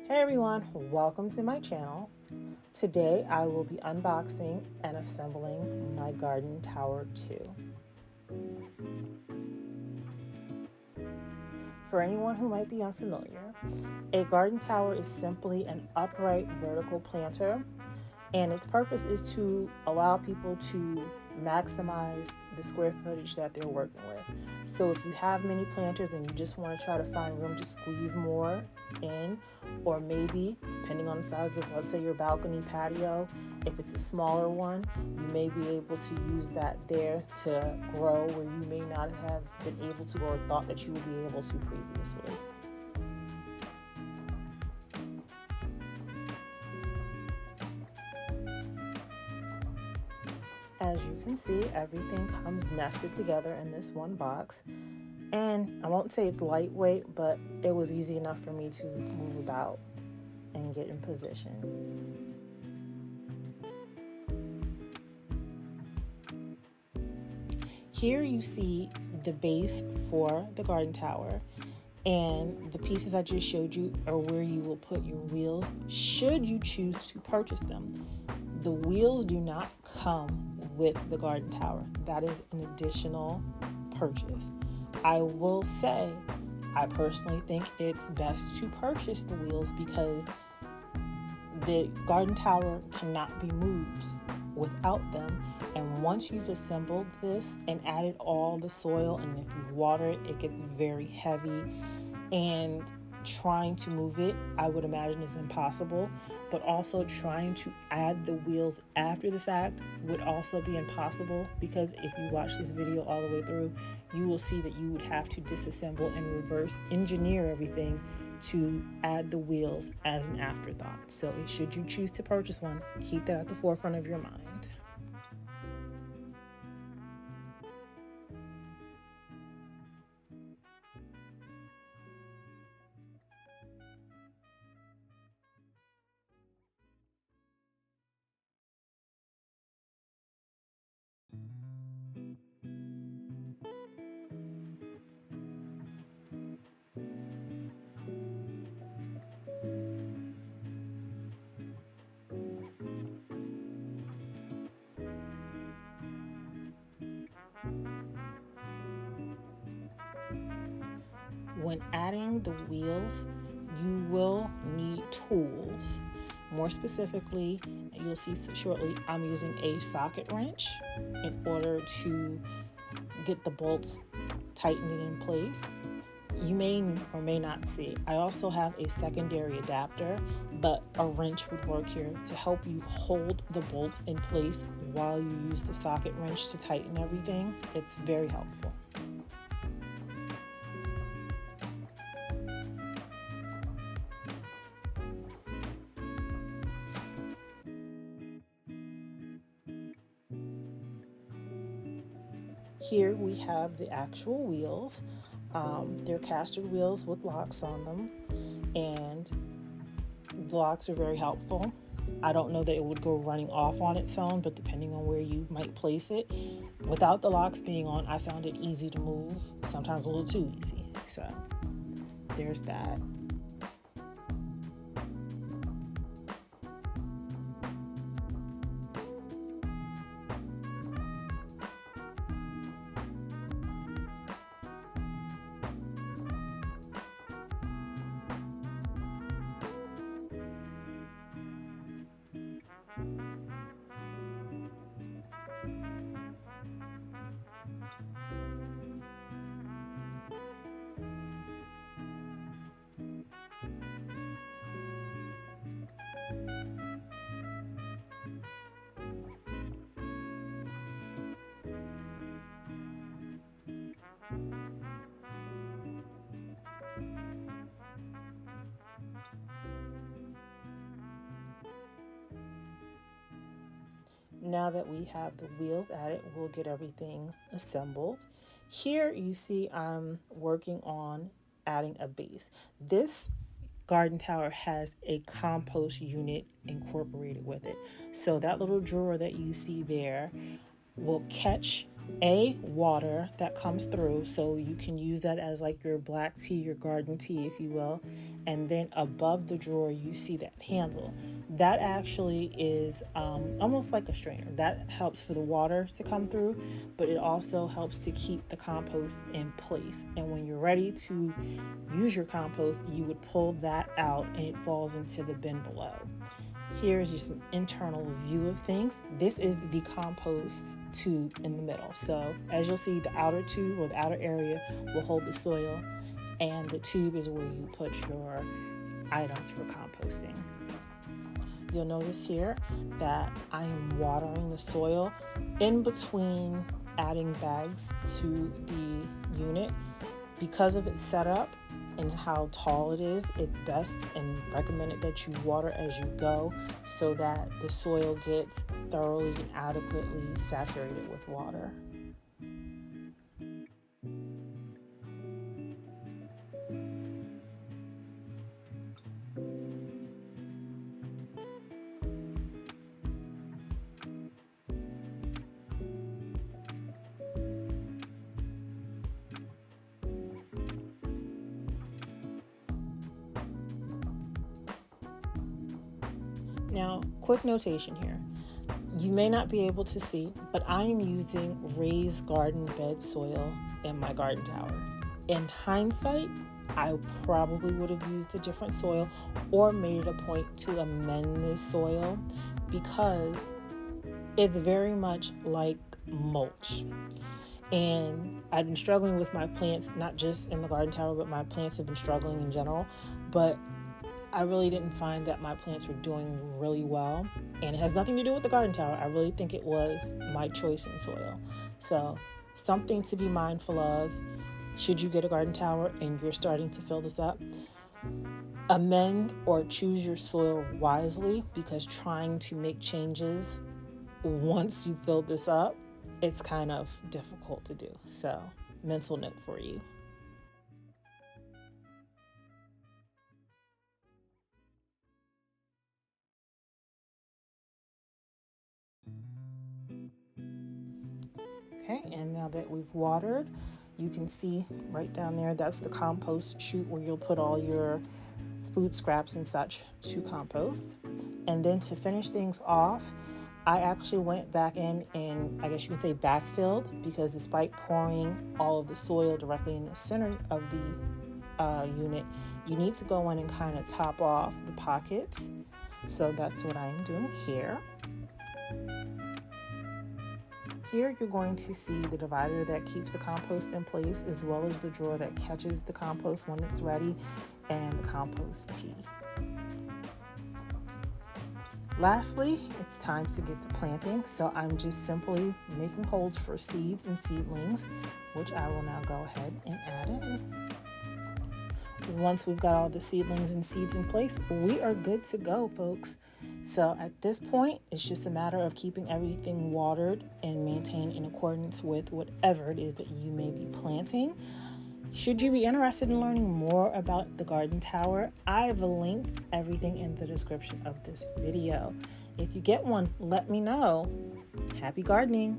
Hey everyone, welcome to my channel. Today I will be unboxing and assembling my garden tower 2. For anyone who might be unfamiliar, a garden tower is simply an upright vertical planter, and its purpose is to allow people to maximize the square footage that they're working with. So if you have many planters and you just want to try to find room to squeeze more in, or maybe depending on the size of, let's say, your balcony patio, if it's a smaller one, you may be able to use that there to grow where you may not have been able to or thought that you would be able to previously. As you can see, everything comes nested together in this one box. And I won't say it's lightweight, but it was easy enough for me to move about and get in position. Here you see the base for the garden tower, and the pieces I just showed you are where you will put your wheels should you choose to purchase them. The wheels do not come with the garden tower. That is an additional purchase. I will say, I personally think it's best to purchase the wheels because the garden tower cannot be moved without them. And once you've assembled this and added all the soil, and if you water it, it gets very heavy, and trying to move it, I would imagine, is impossible. But also trying to add the wheels after the fact would also be impossible, because if you watch this video all the way through, you will see that you would have to disassemble and reverse engineer everything to add the wheels as an afterthought. So should you choose to purchase one, keep that at the forefront of your mind. When adding the wheels, you will need tools. More specifically, you'll see shortly, I'm using a socket wrench in order to get the bolts tightened in place. You may or may not see, I also have a secondary adapter, but a wrench would work here to help you hold the bolts in place while you use the socket wrench to tighten everything. It's very helpful. Here we have the actual wheels. They're caster wheels with locks on them, and the locks are very helpful. I don't know that it would go running off on its own, but depending on where you might place it. Without the locks being on, I found it easy to move, sometimes a little too easy. So there's that. Now that we have the wheels added, we'll get everything assembled. Here you see I'm working on adding a base. This garden tower has a compost unit incorporated with it. So that little drawer that you see there will catch water that comes through, so you can use that as like your black tea, your garden tea, if you will. And then above the drawer, you see that handle. That actually is almost like a strainer. That helps for the water to come through, but it also helps to keep the compost in place. And when you're ready to use your compost, you would pull that out and it falls into the bin below. Here's just an internal view of things. This is the compost tube in the middle. So as you'll see, the outer tube or the outer area will hold the soil, and the tube is where you put your items for composting. You'll notice here that I am watering the soil in between adding bags to the unit. Because of its setup and how tall it is, it's best and recommended that you water as you go so that the soil gets thoroughly and adequately saturated with water. Now, quick notation here. You may not be able to see, but I am using raised garden bed soil in my garden tower. In hindsight, I probably would have used a different soil or made it a point to amend this soil because it's very much like mulch. And I've been struggling with my plants, not just in the garden tower, but my plants have been struggling in general. But I really didn't find that my plants were doing really well. And it has nothing to do with the garden tower. I really think it was my choice in soil. So something to be mindful of should you get a garden tower and you're starting to fill this up. Amend or choose your soil wisely, because trying to make changes once you fill this up, it's kind of difficult to do. So mental note for you. Okay, and now that we've watered, you can see right down there, that's the compost chute where you'll put all your food scraps and such to compost. And then to finish things off, I actually went back in and I guess you could say backfilled, because despite pouring all of the soil directly in the center of the unit, you need to go in and kind of top off the pockets. So that's what I'm doing here. Here you're going to see the divider that keeps the compost in place, as well as the drawer that catches the compost when it's ready, and the compost tea. Lastly, it's time to get to planting. So I'm just simply making holes for seeds and seedlings, which I will now go ahead and add in. Once we've got all the seedlings and seeds in place, we are good to go, folks. So at this point, it's just a matter of keeping everything watered and maintained in accordance with whatever it is that you may be planting. Should you be interested in learning more about the garden tower, I've linked everything in the description of this video. If you get one, let me know. Happy gardening!